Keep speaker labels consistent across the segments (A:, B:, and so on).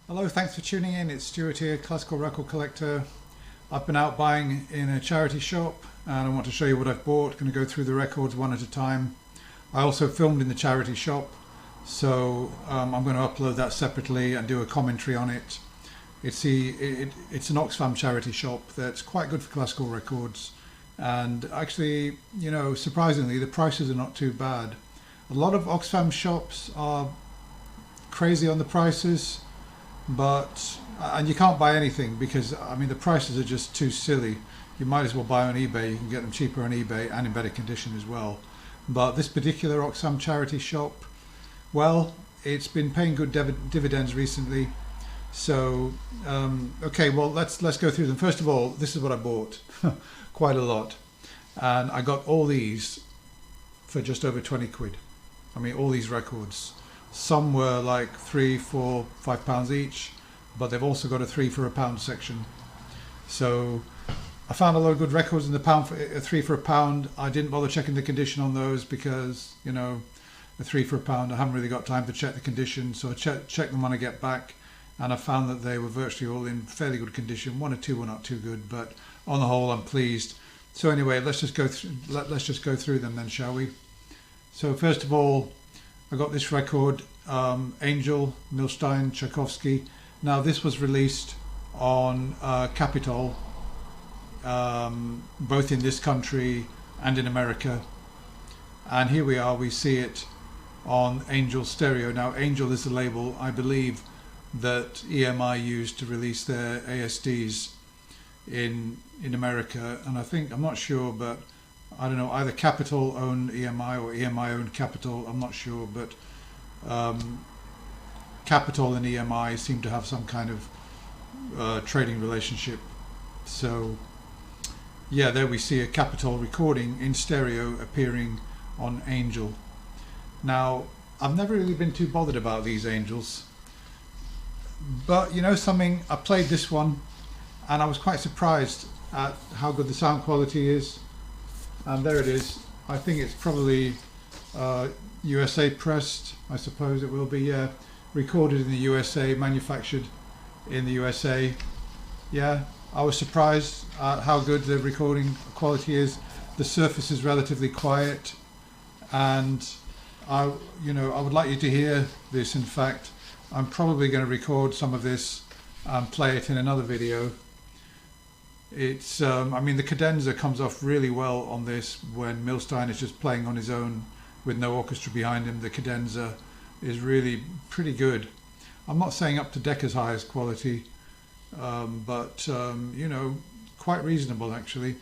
A: Hello, thanks for tuning in. It's Stuart here, classical record collector. I've been out buying in a charity shop and I want to show you what I've bought. Going to go through the records one at a time. I also filmed in the charity shop, so I'm going to upload that separately and do a commentary on it. It's an Oxfam charity shop that's quite good for classical records, and actually, surprisingly, the prices are not too bad. A lot of Oxfam shops are crazy on the prices, and you can't buy anything because the prices are just too silly. You might as well buy on eBay. You can get them cheaper on eBay and in better condition as well. But this particular Oxfam charity shop, well, it's been paying good dividends recently. So okay, well, let's go through them. First of all, this is what I bought. Quite a lot, and I got all these for just over 20 quid. All these records. Some were like £3, £4, £5 each, but they've also got a 3 for a pound section. So I found a lot of good records in the pound for a 3 for a pound. I didn't bother checking the condition on those because a 3 for a pound, I haven't really got time to check the condition. So I check them when I get back, and I found that they were virtually all in fairly good condition. One or two were not too good, but on the whole, I'm pleased. So anyway, let's just go through them then, shall we? So first of all, I got this record, Angel, Milstein, Tchaikovsky. Now this was released on Capitol, both in this country and in America. And here we are, we see it on Angel Stereo. Now Angel is the label, I believe, that EMI used to release their ASDs in America. And I'm not sure, but I don't know, either Capitol owned EMI or EMI owned Capitol, I'm not sure, but Capitol and EMI seem to have some kind of trading relationship. So yeah, there we see a Capitol recording in stereo appearing on Angel. Now, I've never really been too bothered about these Angels, but you know something, I played this one and I was quite surprised at how good the sound quality is. And there it is. I think it's probably USA pressed, I suppose it will be, yeah. Recorded in the USA, manufactured in the USA. Yeah, I was surprised at how good the recording quality is. The surface is relatively quiet, and I would like you to hear this. In fact, I'm probably going to record some of this and play it in another video. It's the cadenza comes off really well on this when Milstein is just playing on his own with no orchestra behind him. The cadenza is really pretty good. I'm not saying up to Decca's highest quality, but quite reasonable actually.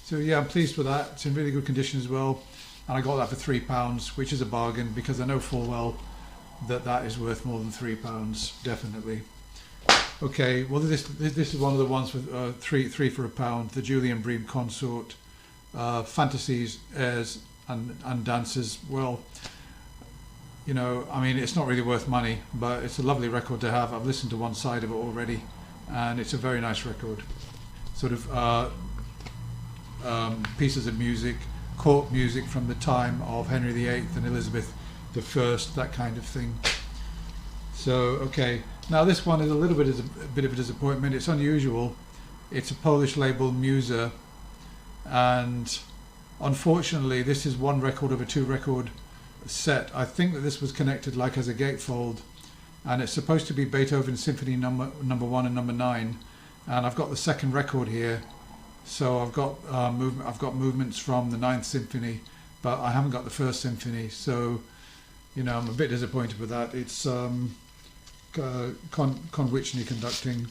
A: So yeah, I'm pleased with that. It's in really good condition as well, and I got that for £3, which is a bargain because I know full well that is worth more than £3, definitely. Okay, well this is one of the ones with three for a pound, the Julian Bream Consort, fantasies, airs and dances. Well, it's not really worth money, but it's a lovely record to have. I've listened to one side of it already, and it's a very nice record. Sort of pieces of music, court music from the time of Henry VIII and Elizabeth I, that kind of thing. So okay, now this one is a bit of a disappointment. It's unusual. It's a Polish label, Musa, and unfortunately this is one record of a 2-record set. I think that this was connected like as a gatefold, and it's supposed to be Beethoven Symphony number 1 and number 9, and I've got the second record here, so I've got movements from the 9th Symphony, but I haven't got the 1st Symphony. So I'm a bit disappointed with that. It's Konwiczny conducting.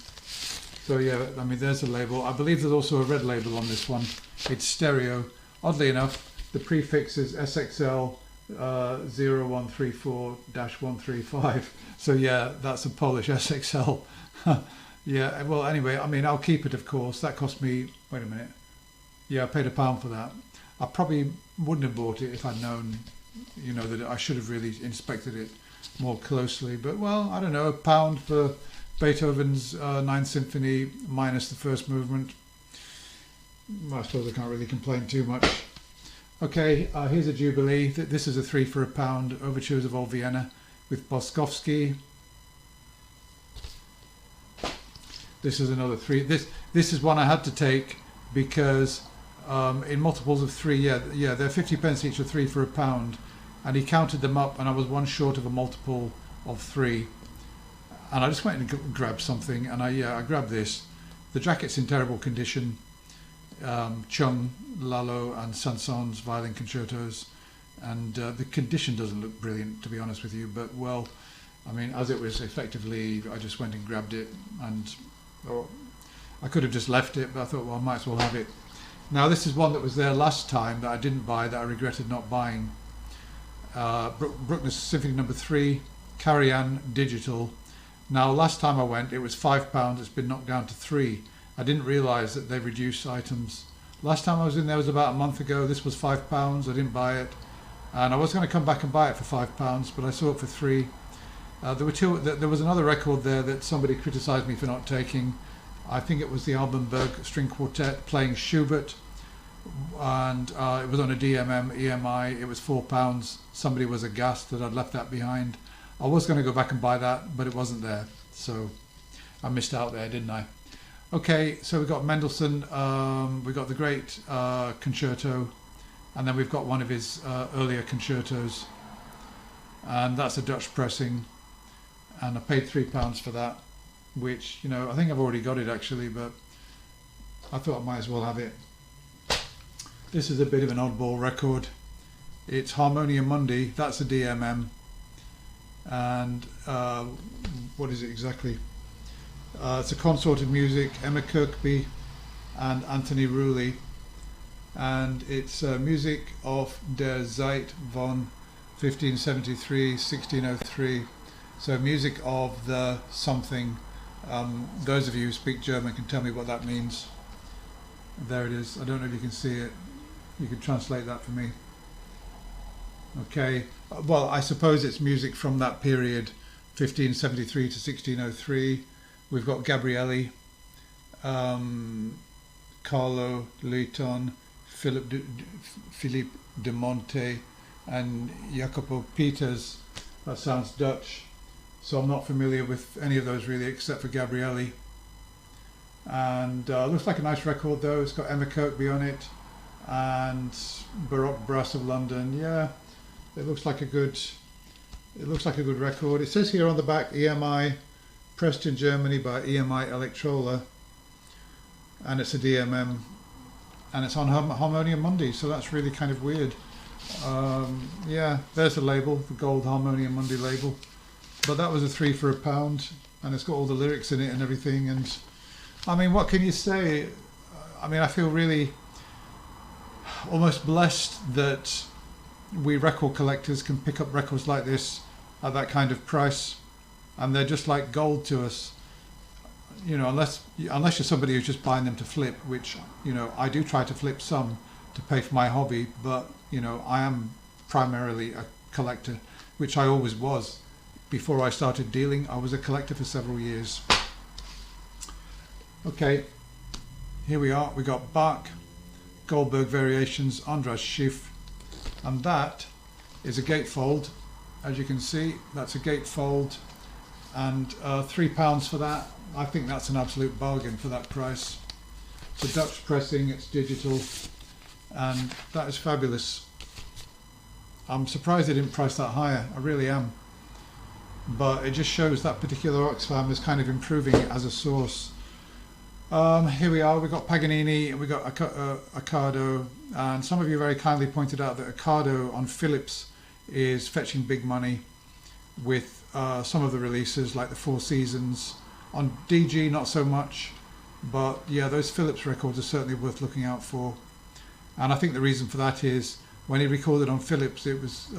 A: So yeah, there's a label. I believe there's also a red label on this one. It's stereo. Oddly enough, the prefix is SXL 0134-135. So yeah, that's a Polish SXL. Yeah, well anyway, I'll keep it, of course. That cost me, wait a minute. Yeah, I paid £1 for that. I probably wouldn't have bought it if I'd known, that I should have really inspected it more closely. But well, I don't know, £1 for Beethoven's 9th Symphony minus the 1st movement. I suppose I can't really complain too much. Okay, here's a Jubilee. This is a 3 for a pound, Overtures of Old Vienna with Boskovsky. This is another 3. This is one I had to take because in multiples of 3, yeah, they're 50 pence each or 3 for £1, and he counted them up, and I was one short of a multiple of 3, and I just went and grabbed something, and I grabbed this. The jacket's in terrible condition. Chung, Lalo, and Sanson's violin concertos, and the condition doesn't look brilliant, to be honest with you. But well, I mean, as it was effectively, I just went and grabbed it, and I could have just left it, but I thought, well, I might as well have it. Now, this is one that was there last time that I didn't buy, that I regretted not buying. Bruckner's Symphony No. 3, Karajan Digital. Now, last time I went, it was £5. It's been knocked down to 3. I didn't realise that they reduced items. Last time I was in there was about a month ago. This was £5. I didn't buy it, and I was going to come back and buy it for £5, but I saw it for 3. There was another record there that somebody criticised me for not taking. I think it was the Albenberg String Quartet playing Schubert, and it was on a DMM EMI. It was £4. Somebody was aghast that I'd left that behind. I was going to go back and buy that, but it wasn't there, so I missed out there, didn't I? Okay, so we've got Mendelssohn, we've got the great concerto, and then we've got one of his earlier concertos, and that's a Dutch pressing, and I paid £3 for that, which, you know, I think I've already got it actually, but I thought I might as well have it. This is a bit of an oddball record. It's Harmonia Mundi, that's a DMM, and what is it exactly? It's a consort of music, Emma Kirkby and Anthony Rulli, and it's music of der Zeit von 1573-1603, so music of the something. Those of you who speak German can tell me what that means. There it is. I don't know if you can see it. You can translate that for me. Okay, well, I suppose it's music from that period, 1573 to 1603. We've got Gabrielli, Carlo Leighton, Philippe de Monte, and Jacopo Peters. That sounds Dutch, so I'm not familiar with any of those really, except for Gabrielli. And looks like a nice record though. It's got Emma Kirkby on it, and Baroque Brass of London. Yeah, it looks like a good record. It says here on the back, EMI, pressed in Germany by EMI Electrola, and it's a DMM, and it's on Harmonia Mundi, so that's really kind of weird. Yeah, there's the label, the gold Harmonia Mundi label, but that was a 3 for £1, and it's got all the lyrics in it and everything, and I mean, what can you say? I mean, I feel really almost blessed that we record collectors can pick up records like this at that kind of price, and they're just like gold to us, you know, unless you're somebody who's just buying them to flip, which, you know, I do try to flip some to pay for my hobby, but, you know, I am primarily a collector, which I always was. Before I started dealing, I was a collector for several years. Okay, here we are. We got Bach, Goldberg Variations, Andras Schiff, and that is a gatefold. As you can see, that's a gatefold, and £3 for that. I think that's an absolute bargain for that price. It's a Dutch pressing, it's digital, and that is fabulous. I'm surprised they didn't price that higher, I really am. But it just shows that particular Oxfam is kind of improving it as a source. Here we are, we've got Paganini, we've got Accardo, and some of you very kindly pointed out that Accardo on Philips is fetching big money with some of the releases like the Four Seasons. On DG not so much, but yeah, those Philips records are certainly worth looking out for. And I think the reason for that is when he recorded on Philips, it was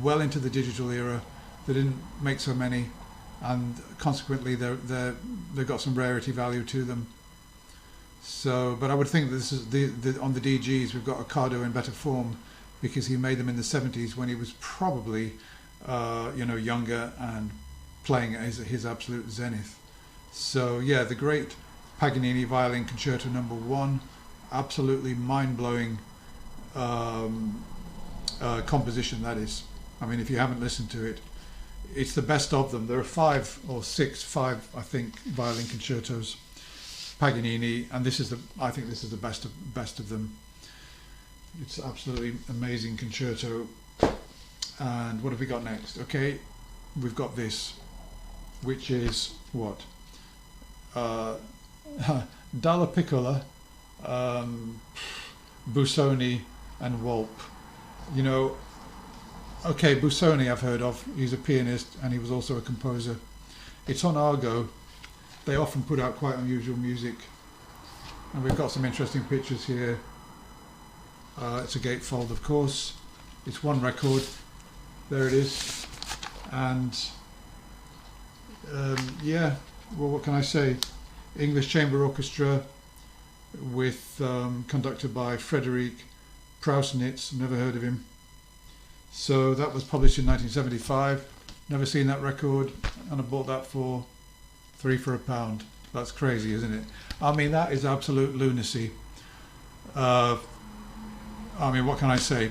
A: well into the digital era. They didn't make so many, and consequently they've got some rarity value to them. So, but I would think that this is on the DGs we've got Accardo in better form, because he made them in the 70s when he was probably you know, younger and playing at his absolute zenith. So yeah, the great Paganini Violin Concerto No. 1, absolutely mind-blowing composition that is. I mean, if you haven't listened to it, it's the best of them. There are five, I think, violin concertos. Paganini, and this is the, I think this is the best of them. It's absolutely amazing concerto. And what have we got next? Okay, we've got this, which is what? Dalla Piccola, Busoni and Wolpe. You know, okay, Busoni I've heard of. He's a pianist and he was also a composer. It's on Argo. They often put out quite unusual music. And we've got some interesting pictures here. It's a gatefold, of course. It's one record. There it is. And yeah, well, what can I say? English Chamber Orchestra with conducted by Frederic Prausnitz. Never heard of him. So that was published in 1975. Never seen that record, and I bought that for £3 for £1. That's crazy, isn't it? I mean, that is absolute lunacy. I mean, what can I say?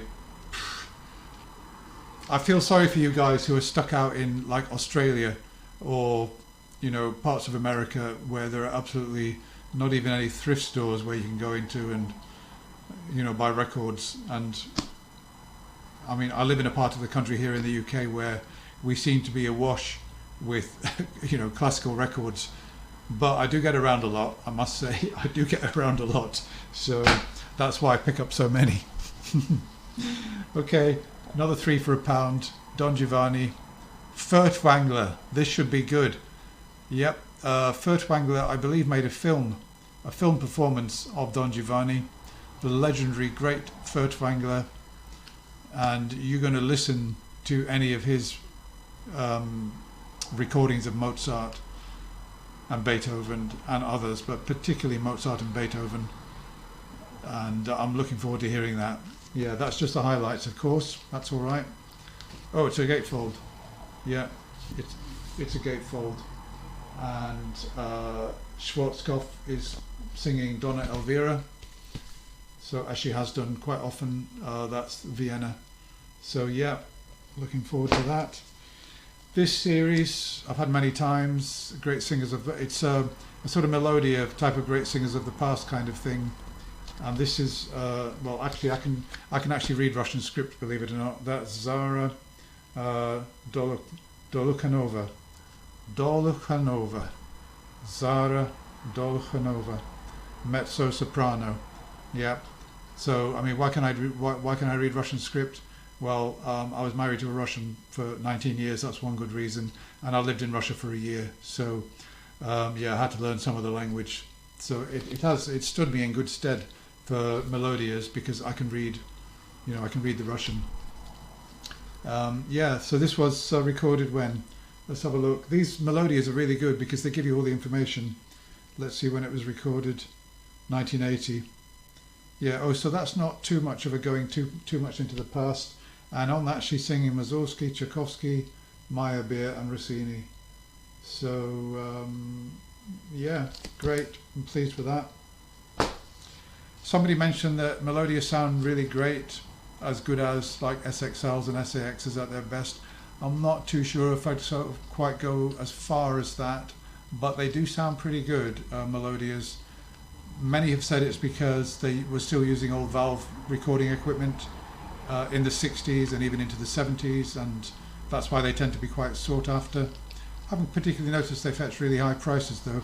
A: I feel sorry for you guys who are stuck out in like Australia or, you know, parts of America where there are absolutely not even any thrift stores where you can go into and, you know, buy records. And I mean, I live in a part of the country here in the UK where we seem to be awash with, you know, classical records. But I do get around a lot, I must say. I do get around a lot. So that's why I pick up so many. Okay, another £3 for £1. Don Giovanni. Furtwängler. This should be good. Yep, Furtwängler, I believe, made a film performance of Don Giovanni, the legendary great Furtwängler. And you're going to listen to any of his recordings of Mozart and Beethoven and others, but particularly Mozart and Beethoven. And I'm looking forward to hearing that. Yeah, that's just the highlights, of course. That's all right. Oh, it's a gatefold. Yeah, it's a gatefold. And Schwarzkopf is singing Donna Elvira. So as she has done quite often, that's Vienna. So yeah, looking forward to that. This series I've had many times. Great singers of it's a sort of melodia type of great singers of the past kind of thing. And this is well, actually I can actually read Russian script, believe it or not. That's Zara Dolukhanova. Zara Dolukhanova, mezzo soprano. Yeah. So I mean, why can I read Russian script? Well, I was married to a Russian for 19 years. That's one good reason, and I lived in Russia for a year. So yeah, I had to learn some of the language. So it stood me in good stead for melodias because I can read, you know, I can read the Russian. Yeah. So this was recorded when. Let's have a look. These melodias are really good because they give you all the information. Let's see when it was recorded. 1980. Yeah, oh, so that's not too much of a going too much into the past. And on that she's singing Mussorgsky, Tchaikovsky, Meyerbeer and Rossini. So, yeah, great. I'm pleased with that. Somebody mentioned that melodias sound really great, as good as like SXLs and SAXs at their best. I'm not too sure if I'd sort of quite go as far as that, but they do sound pretty good, melodias. Many have said it's because they were still using old valve recording equipment in the 60s and even into the 70s, and that's why they tend to be quite sought after. I haven't particularly noticed they fetch really high prices though.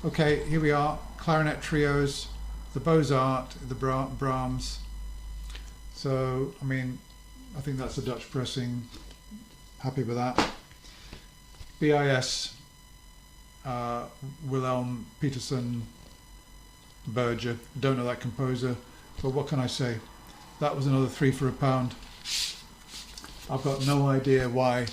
A: Okay, here we are, clarinet trios, the Beaux-Arts, the Brahms. So, I mean, I think that's a Dutch pressing. Happy with that. BIS, Wilhelm Peterson Berger. Don't know that composer, but what can I say? That was another £3 for £1. I've got no idea why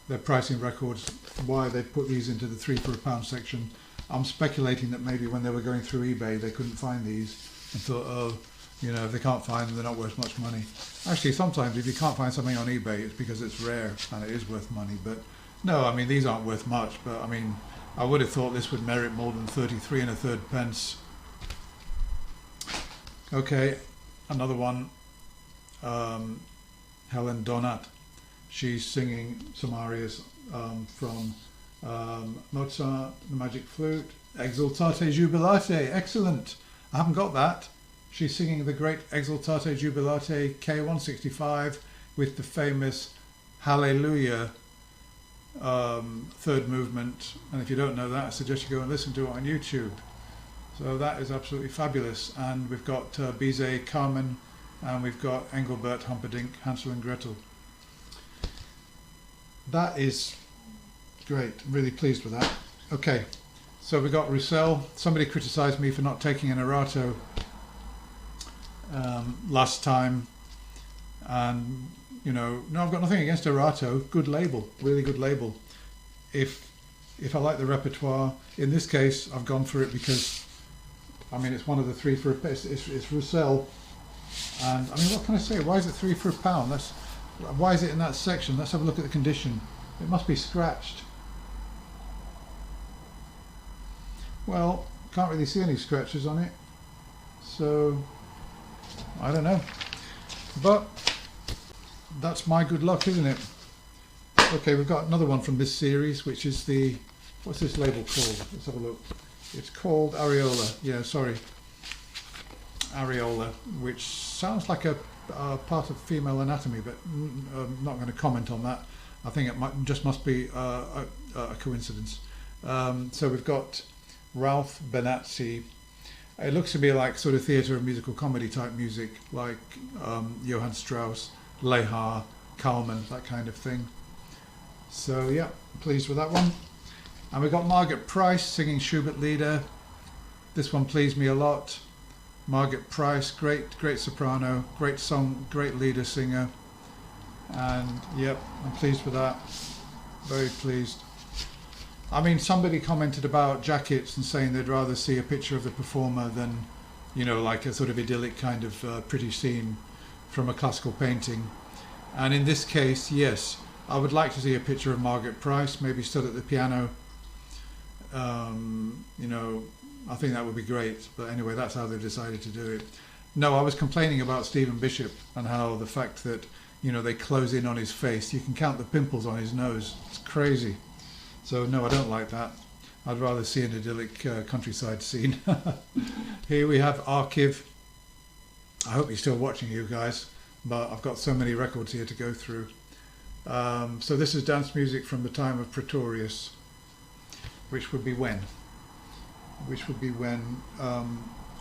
A: they're pricing records, why they put these into the £3 for £1 section. I'm speculating that maybe when they were going through eBay they couldn't find these and thought, oh, you know, if they can't find them, they're not worth much money. Actually, sometimes if you can't find something on eBay, it's because it's rare and it is worth money. But no, I mean, these aren't worth much. But I mean, I would have thought this would merit more than 33 1/3 pence. Okay, another one. Helen Donat. She's singing some arias from Mozart, the Magic Flute, Exultate Jubilate, excellent. I haven't got that. She's singing the great Exultate Jubilate K165 with the famous Hallelujah third movement. And if you don't know that, I suggest you go and listen to it on YouTube. So that is absolutely fabulous. And we've got Bizet Carmen, and we've got Engelbert Humperdinck, Hansel and Gretel. That is great. I'm really pleased with that. Okay, so we got Roussel. Somebody criticised me for not taking an Erato last time, and you know, no, I've got nothing against Erato. Good label, really good label. If I like the repertoire, in this case, I've gone for it because I mean it's one of the three for a it's Roussel, and I mean what can I say? Why is it £3 for £1? That's why is it in that section? Let's have a look at the condition. It must be scratched. Well, can't really see any scratches on it, so I don't know, but that's my good luck, isn't it? Okay, we've got another one from this series, which is the, what's this label called? Let's have a look. It's called Areola. Yeah, sorry, Areola, which sounds like a part of female anatomy, but I'm not going to comment on that. I think it must be a coincidence. So we've got Ralph Benazzi. It looks to me like sort of theatre and musical comedy type music, like Johann Strauss, Lehar, Kalman, that kind of thing. So yeah, pleased with that one. And we've got Margaret Price singing Schubert Lieder. This one pleased me a lot. Margaret Price, great soprano, great song, great leader singer. And yep, I'm pleased with that. Very pleased. I mean, somebody commented about jackets and saying they'd rather see a picture of the performer than, you know, like a sort of idyllic kind of pretty scene from a classical painting. And in this case, yes, I would like to see a picture of Margaret Price, maybe stood at the piano. You know, I think that would be great. But anyway, that's how they decided to do it. No, I was complaining about Stephen Bishop and how the fact that, you know, they close in on his face. You can count the pimples on his nose. It's crazy. So no, I don't like that. I'd rather see an idyllic countryside scene. Here we have Archiv. I hope you're still watching, you guys, but I've got so many records here to go through. So this is dance music from the time of Pretorius, which would be when?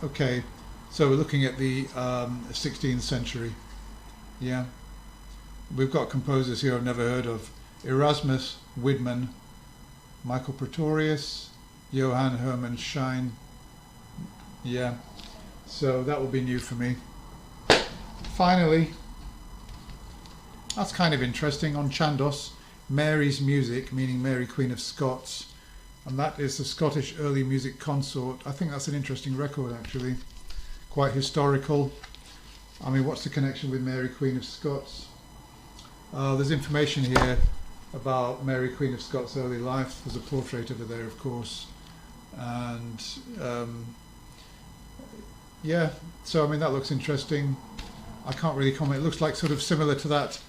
A: Okay, so we're looking at the 16th century. Yeah, we've got composers here I've never heard of. Erasmus Widman, Michael Pretorius, Johann Hermann Schein. Yeah, so that will be new for me. Finally, that's kind of interesting, on Chandos, Mary's Music, meaning Mary Queen of Scots, and that is the Scottish Early Music Consort. I think that's an interesting record, actually, quite historical. I mean, what's the connection with Mary Queen of Scots? There's information here about Mary Queen of Scots' early life. There's a portrait over there, of course, and yeah, so I mean that looks interesting. I can't really comment. It looks like sort of similar to that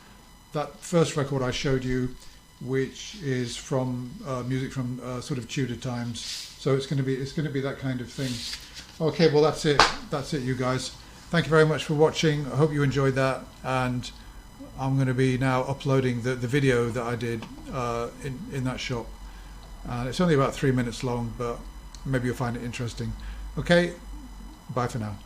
A: first record I showed you, which is from music from sort of Tudor times. So it's going to be that kind of thing. Okay, well that's it, you guys. Thank you very much for watching. I hope you enjoyed that, and I'm going to be now uploading the video that I did in that shop. It's only about 3 minutes long, but maybe you'll find it interesting. Okay, bye for now.